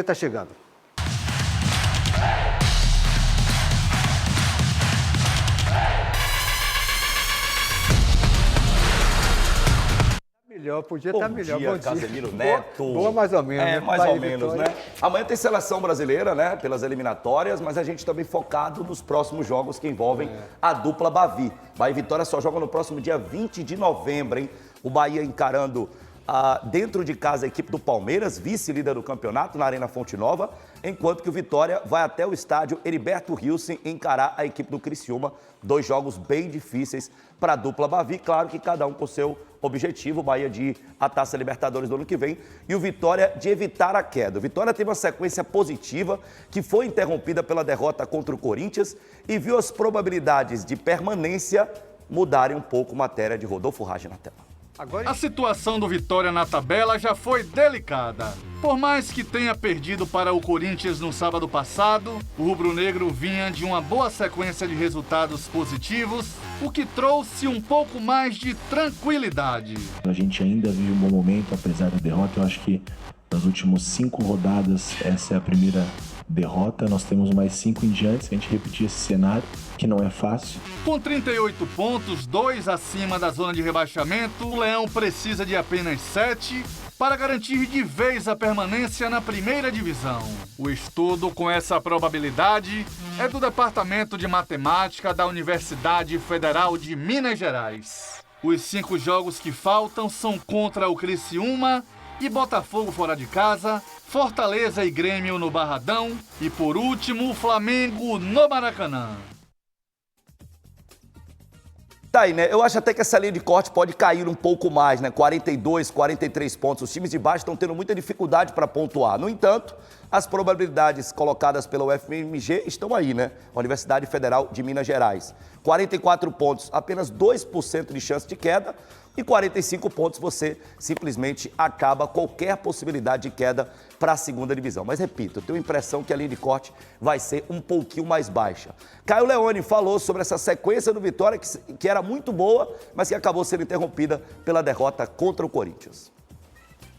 Está chegando. Melhor, podia estar melhor. Bom dia, Casemiro Neto. Boa mais ou menos. É, mais ou menos, né? Amanhã tem seleção brasileira, né? Pelas eliminatórias, mas a gente também focado nos próximos jogos que envolvem a dupla Bavi. Bahia e Vitória só jogam no próximo dia 20 de novembro, hein? O Bahia encarando dentro de casa a equipe do Palmeiras, vice-líder do campeonato, na Arena Fonte Nova, enquanto que o Vitória vai até o estádio Heriberto Wilson encarar a equipe do Criciúma. 2 jogos bem difíceis para a dupla Bavi, claro que cada um com seu objetivo, o Bahia de ir à Taça Libertadores do ano que vem e o Vitória de evitar a queda. O Vitória teve uma sequência positiva que foi interrompida pela derrota contra o Corinthians e viu as probabilidades de permanência mudarem um pouco. Matéria de Rodolfo Rage na tela. A situação do Vitória na tabela já foi delicada. Por mais que tenha perdido para o Corinthians no sábado passado, o rubro-negro vinha de uma boa sequência de resultados positivos, o que trouxe um pouco mais de tranquilidade. A gente ainda vive um bom momento, apesar da derrota. Eu acho que nas últimas 5 rodadas, essa é a primeira derrota. Nós temos mais 5 em diante, se a gente repetir esse cenário, que não é fácil. Com 38 pontos, 2 acima da zona de rebaixamento, o Leão precisa de apenas 7 para garantir de vez a permanência na primeira divisão. O estudo com essa probabilidade é do Departamento de Matemática da Universidade Federal de Minas Gerais. Os 5 jogos que faltam são contra o Criciúma e Botafogo fora de casa, Fortaleza e Grêmio no Barradão e, por último, o Flamengo no Maracanã. Tá aí, né? Eu acho até que essa linha de corte pode cair um pouco mais, né? 42, 43 pontos. Os times de baixo estão tendo muita dificuldade para pontuar. No entanto, as probabilidades colocadas pela UFMG estão aí, né? Universidade Federal de Minas Gerais. 44 pontos, apenas 2% de chance de queda. E 45 pontos você simplesmente acaba qualquer possibilidade de queda para a segunda divisão. Mas repito, eu tenho a impressão que a linha de corte vai ser um pouquinho mais baixa. Caio Leone falou sobre essa sequência do Vitória que era muito boa, mas que acabou sendo interrompida pela derrota contra o Corinthians.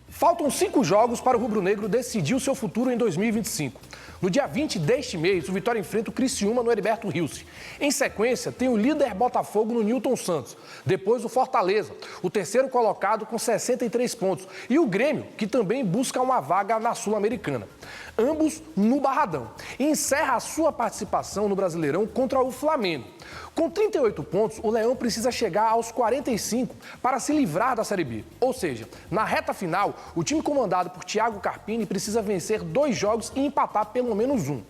Faltam 5 jogos para o rubro-negro decidir o seu futuro em 2025. No dia 20 deste mês, o Vitória enfrenta o Criciúma no Heriberto Wilson. Em sequência, tem o líder Botafogo no Newton Santos. Depois o Fortaleza, o terceiro colocado com 63 pontos. E o Grêmio, que também busca uma vaga na Sul-Americana. Ambos no Barradão. E encerra a sua participação no Brasileirão contra o Flamengo. Com 38 pontos, o Leão precisa chegar aos 45 para se livrar da Série B. Ou seja, na reta final, o time comandado por Thiago Carpini precisa vencer 2 jogos e empatar pelo menos 1.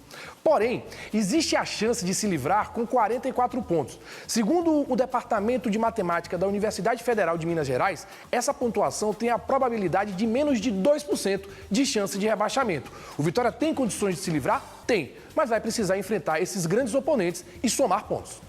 Porém, existe a chance de se livrar com 44 pontos. Segundo o Departamento de Matemática da Universidade Federal de Minas Gerais, essa pontuação tem a probabilidade de menos de 2% de chance de rebaixamento. O Vitória tem condições de se livrar? Tem, mas vai precisar enfrentar esses grandes oponentes e somar pontos.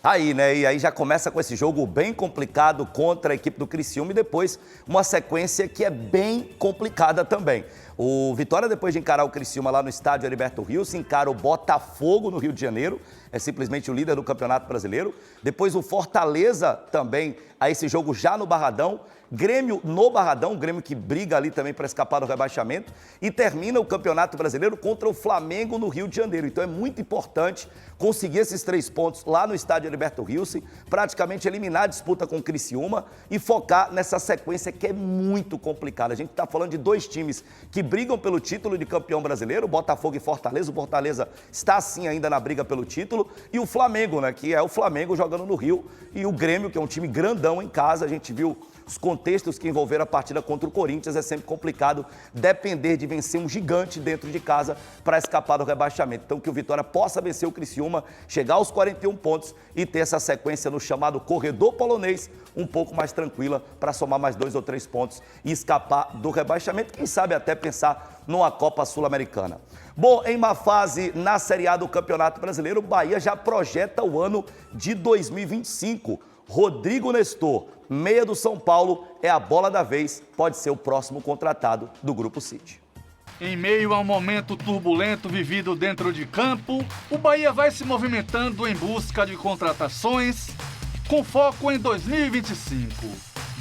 Aí, né? E aí já começa com esse jogo bem complicado contra a equipe do Criciúma e depois uma sequência que é bem complicada também. O Vitória, depois de encarar o Criciúma lá no estádio Heriberto Wilson, encara o Botafogo no Rio de Janeiro, é simplesmente o líder do Campeonato Brasileiro. Depois o Fortaleza também, a esse jogo já no Barradão. Grêmio no Barradão, Grêmio que briga ali também para escapar do rebaixamento. E termina o Campeonato Brasileiro contra o Flamengo no Rio de Janeiro. Então é muito importante conseguir esses 3 pontos lá no estádio Heriberto Wilson, praticamente eliminar a disputa com o Criciúma e focar nessa sequência que é muito complicada. A gente está falando de 2 times que brigam pelo título de campeão brasileiro, Botafogo e Fortaleza. O Fortaleza está sim ainda na briga pelo título. E o Flamengo, né, que é o Flamengo jogando no Rio. E o Grêmio, que é um time grandão em casa. A gente viu os contextos que envolveram a partida contra o Corinthians. É sempre complicado depender de vencer um gigante dentro de casa para escapar do rebaixamento. Então que o Vitória possa vencer o Criciúma, chegar aos 41 pontos e ter essa sequência no chamado corredor polonês um pouco mais tranquila para somar mais 2 ou 3 pontos e escapar do rebaixamento. Quem sabe até pensar numa Copa Sul-Americana. Bom, em uma fase na Série A do Campeonato Brasileiro, o Bahia já projeta o ano de 2025. Rodrigo Nestor, meia do São Paulo, é a bola da vez, pode ser o próximo contratado do Grupo City. Em meio a um momento turbulento vivido dentro de campo, o Bahia vai se movimentando em busca de contratações com foco em 2025.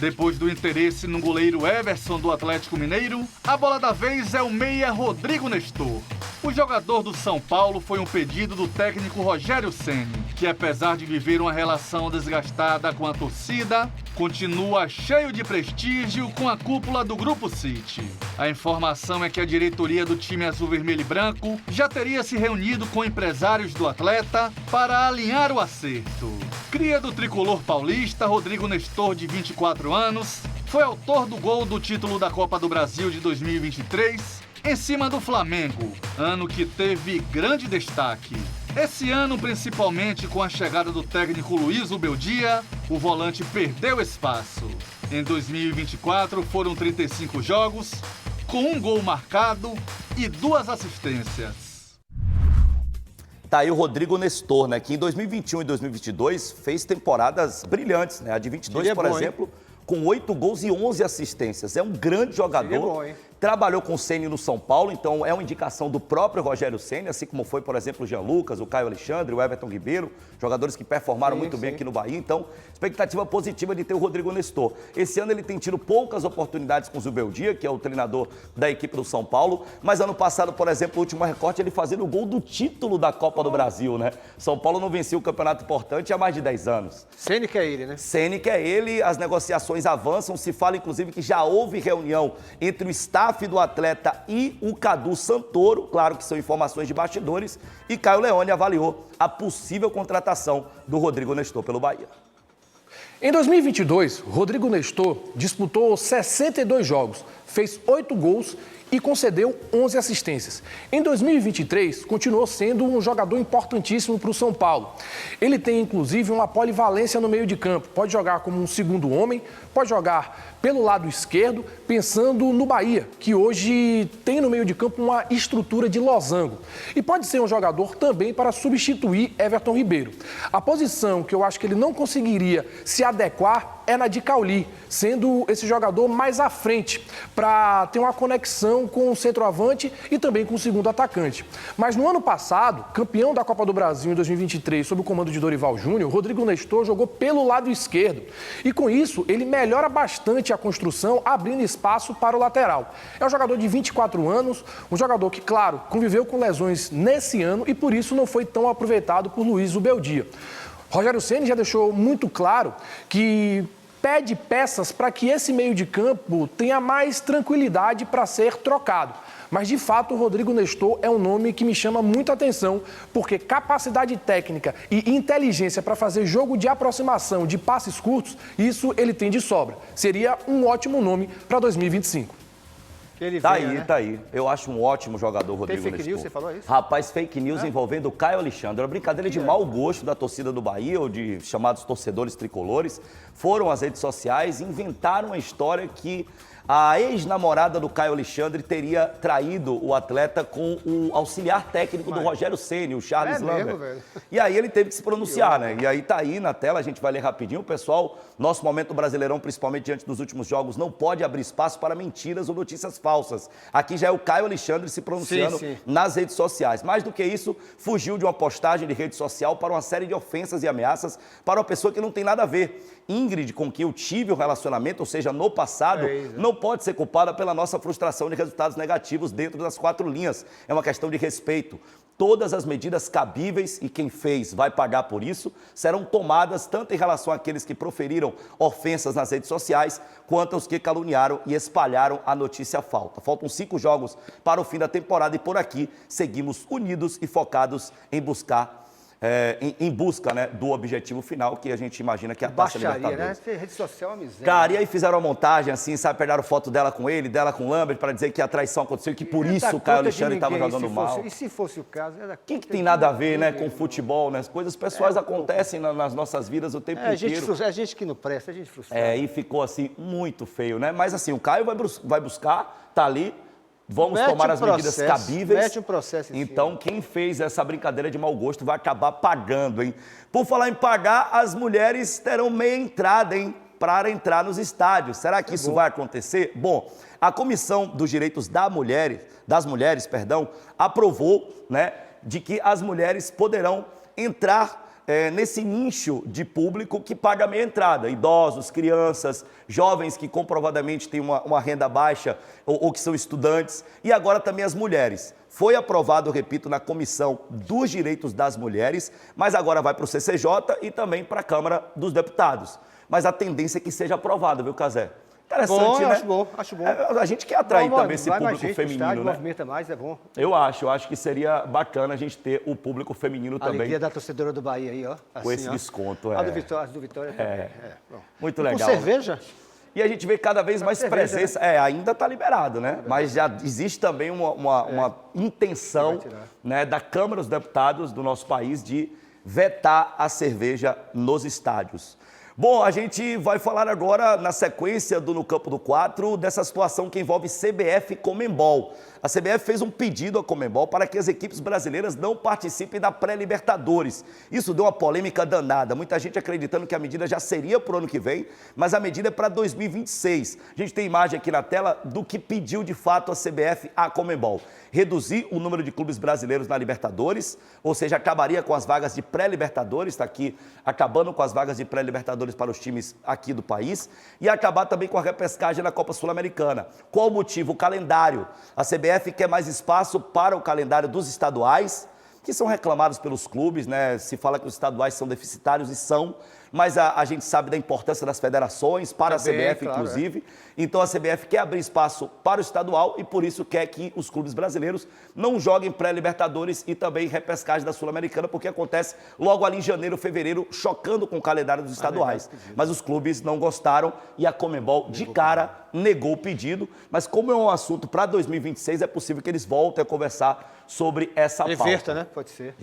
Depois do interesse no goleiro Everson do Atlético Mineiro, a bola da vez é o meia Rodrigo Nestor. O jogador do São Paulo foi um pedido do técnico Rogério Ceni, que apesar de viver uma relação desgastada com a torcida, continua cheio de prestígio com a cúpula do Grupo City. A informação é que a diretoria do time azul, vermelho e branco já teria se reunido com empresários do atleta para alinhar o acerto. Cria do tricolor paulista, Rodrigo Nestor, de 24 anos, foi autor do gol do título da Copa do Brasil de 2023, em cima do Flamengo, ano que teve grande destaque. Esse ano, principalmente com a chegada do técnico Luiz Ubeldia, o volante perdeu espaço. Em 2024 foram 35 jogos, com um gol marcado e 2 assistências. Tá aí o Rodrigo Nestor, né, que em 2021 e 2022 fez temporadas brilhantes, né? A de 22, por exemplo, com 8 gols e 11 assistências. É um grande jogador. Bom, hein? Trabalhou com o Ceni no São Paulo, então é uma indicação do próprio Rogério Ceni, assim como foi, por exemplo, o Jean Lucas, o Caio Alexandre, o Everton Ribeiro, jogadores que performaram muito bem aqui no Bahia. Então, expectativa positiva de ter o Rodrigo Nestor. Esse ano ele tem tido poucas oportunidades com o Zubeldia, que é o treinador da equipe do São Paulo, mas ano passado, por exemplo, o último recorte, ele fazendo o gol do título da Copa do Brasil, né? São Paulo não vencia o campeonato importante há mais de 10 anos. Ceni que é ele, né? Ceni que é ele, as negociações avançam, se fala inclusive que já houve reunião entre o staff do atleta e o Cadu Santoro, claro que são informações de bastidores, e Caio Leone avaliou a possível contratação do Rodrigo Nestor pelo Bahia. Em 2022, Rodrigo Nestor disputou 62 jogos, fez 8 gols e concedeu 11 assistências. Em 2023, continuou sendo um jogador importantíssimo para o São Paulo. Ele tem, inclusive, uma polivalência no meio de campo. Pode jogar como um segundo homem, pode jogar pelo lado esquerdo, pensando no Bahia, que hoje tem no meio de campo uma estrutura de losango. E pode ser um jogador também para substituir Everton Ribeiro. A posição que eu acho que ele não conseguiria se adequar é na de Cauli, sendo esse jogador mais à frente, para ter uma conexão com o centroavante e também com o segundo atacante. Mas no ano passado, campeão da Copa do Brasil em 2023, sob o comando de Dorival Júnior, Rodrigo Nestor jogou pelo lado esquerdo. E com isso, ele melhora bastante a construção, abrindo espaço para o lateral. É um jogador de 24 anos, um jogador que, claro, conviveu com lesões nesse ano e por isso não foi tão aproveitado por Luiz Ubeldia. Rogério Ceni já deixou muito claro que pede peças para que esse meio de campo tenha mais tranquilidade para ser trocado. Mas, de fato, o Rodrigo Nestor é um nome que me chama muita atenção, porque capacidade técnica e inteligência para fazer jogo de aproximação, de passes curtos, isso ele tem de sobra. Seria um ótimo nome para 2025. Ele Tá venha, aí, né? tá aí. Eu acho um ótimo jogador, Rodrigo fake Nestor. news, você falou isso? Rapaz, fake news envolvendo o Caio Alexandre. Uma brincadeira de mau gosto da torcida do Bahia, ou de chamados torcedores tricolores. Foram às redes sociais e inventaram uma história que a ex-namorada do Caio Alexandre teria traído o atleta com o auxiliar técnico do Rogério Ceni, o Charles Lambert. mesmo, velho? E aí ele teve que se pronunciar, né? E aí tá aí na tela, a gente vai ler rapidinho. O pessoal, nosso momento Brasileirão, principalmente diante dos últimos jogos, não pode abrir espaço para mentiras ou notícias falsas. Aqui já é o Caio Alexandre se pronunciando nas redes sociais. Mais do que isso, fugiu de uma postagem de rede social para uma série de ofensas e ameaças para uma pessoa que não tem nada a ver. Ingrid, com quem eu tive um relacionamento, ou seja, no passado, não pode ser culpada pela nossa frustração de resultados negativos dentro das 4 linhas. É uma questão de respeito. Todas as medidas cabíveis, e quem fez vai pagar por isso, serão tomadas tanto em relação àqueles que proferiram ofensas nas redes sociais, quanto aos que caluniaram e espalharam a notícia falsa. Faltam 5 jogos para o fim da temporada e por aqui seguimos unidos e focados em buscar em busca, né, do objetivo final, que a gente imagina que é a Taça Libertadores. Né? Rede social é uma miséria. Cara, e aí fizeram uma montagem assim, sabe, pegaram foto dela com ele, dela com o Lambert, para dizer que a traição aconteceu e que por isso o Caio Alexandre estava jogando mal. E se fosse o caso? O que tem nada a ver, né, com futebol, né? As coisas pessoais acontecem nas nossas vidas o tempo inteiro. É gente que não presta, é gente frustrada. E ficou assim, muito feio, né? Mas assim, o Caio vai buscar, tá ali. Vamos tomar as medidas cabíveis. Mete um processo em então, cima. quem fez essa brincadeira de mau gosto vai acabar pagando, hein? Por falar em pagar, as mulheres terão meia entrada, hein? Para entrar nos estádios. Será que isso vai acontecer? Bom, a Comissão dos Direitos das Mulheres, aprovou, né, de que as mulheres poderão entrar nesse nicho de público que paga meia entrada, idosos, crianças, jovens que comprovadamente têm uma renda baixa ou que são estudantes, e agora também as mulheres. Foi aprovado, repito, na Comissão dos Direitos das Mulheres, mas agora vai para o CCJ e também para a Câmara dos Deputados. Mas a tendência é que seja aprovado, viu, Cazé? Interessante, bom, né? Acho bom, acho bom. A gente quer atrair Não, também esse vai mais público gente pro feminino, estádio, né? movimenta mais, é bom. Eu acho que seria bacana a gente ter o público feminino A também. alegria da torcedora do Bahia aí, ó. Com esse desconto, A do Vitória. Bom. Muito E legal. com cerveja? E a gente vê cada vez mais cerveja, presença. Ainda está liberado, né? Mas já existe também uma intenção, né, da Câmara dos Deputados do nosso país de vetar a cerveja nos estádios. Bom, a gente vai falar agora, na sequência do No Campo do 4, dessa situação que envolve CBF e Conmebol. A CBF fez um pedido à Conmebol para que as equipes brasileiras não participem da pré-Libertadores. Isso deu uma polêmica danada. Muita gente acreditando que a medida já seria para o ano que vem, mas a medida é para 2026. A gente tem imagem aqui na tela do que pediu de fato a CBF à Conmebol. Reduzir o número de clubes brasileiros na Libertadores, ou seja, acabaria com as vagas de pré-Libertadores, está aqui acabando com as vagas de pré-Libertadores para os times aqui do país, e acabar também com a repescagem na Copa Sul-Americana. Qual o motivo? O calendário. A CBF quer mais espaço para o calendário dos estaduais, que são reclamados pelos clubes, né? Se fala que os estaduais são deficitários e são, mas a gente sabe da importância das federações, para também, a CBF, claro, inclusive. Então a CBF quer abrir espaço para o estadual e por isso quer que os clubes brasileiros não joguem pré-Libertadores e também repescagem da Sul-Americana, porque acontece logo ali em janeiro, fevereiro, chocando com o calendário dos estaduais. Mas os clubes não gostaram e a Conmebol, de cara, negou o pedido. Mas como é um assunto para 2026, é possível que eles voltem a conversar sobre essa pauta. Reverta, né? Pode ser.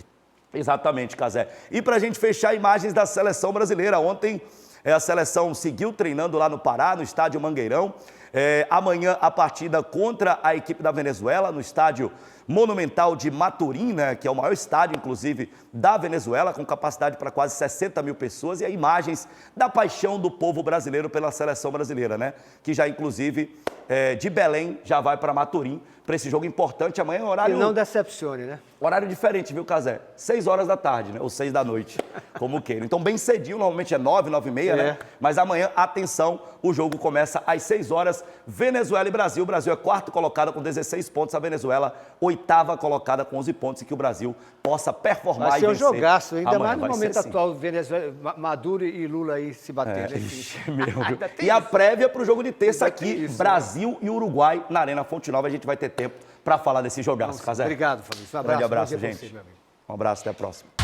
Exatamente, Cazé. E para a gente fechar, imagens da seleção brasileira. Ontem a seleção seguiu treinando lá no Pará, no estádio Mangueirão. Amanhã a partida contra a equipe da Venezuela, no estádio Monumental de Maturim, né, que é o maior estádio, inclusive, da Venezuela, com capacidade para quase 60 mil pessoas. E imagens da paixão do povo brasileiro pela seleção brasileira, né? Que já, inclusive, de Belém, já vai para Maturim, para esse jogo importante. Amanhã é horário... E não decepcione, né? Horário diferente, viu, Cazé? 6 horas da tarde, né? Ou 6 da noite, como queira. Então, bem cedinho, normalmente é 9, 9h30, né? Mas amanhã, atenção, o jogo começa às 6 horas. Venezuela e Brasil. O Brasil é quarto colocado com 16 pontos. A Venezuela, oitava colocada com 11 pontos. E que o Brasil possa performar e vencer. Vai ser um jogaço, ainda amanhã. mais no Vai momento ser, atual, Venezuela, Maduro e Lula aí se batendo. E a prévia para o jogo de terça aqui, Brasil e Uruguai na Arena Fonte Nova. A gente vai ter tempo para falar desse jogaço, Cazé. Obrigado, Fabrício. Um abraço. Grande abraço, Bom dia pra gente. você, meu amigo. Um abraço, até a próxima.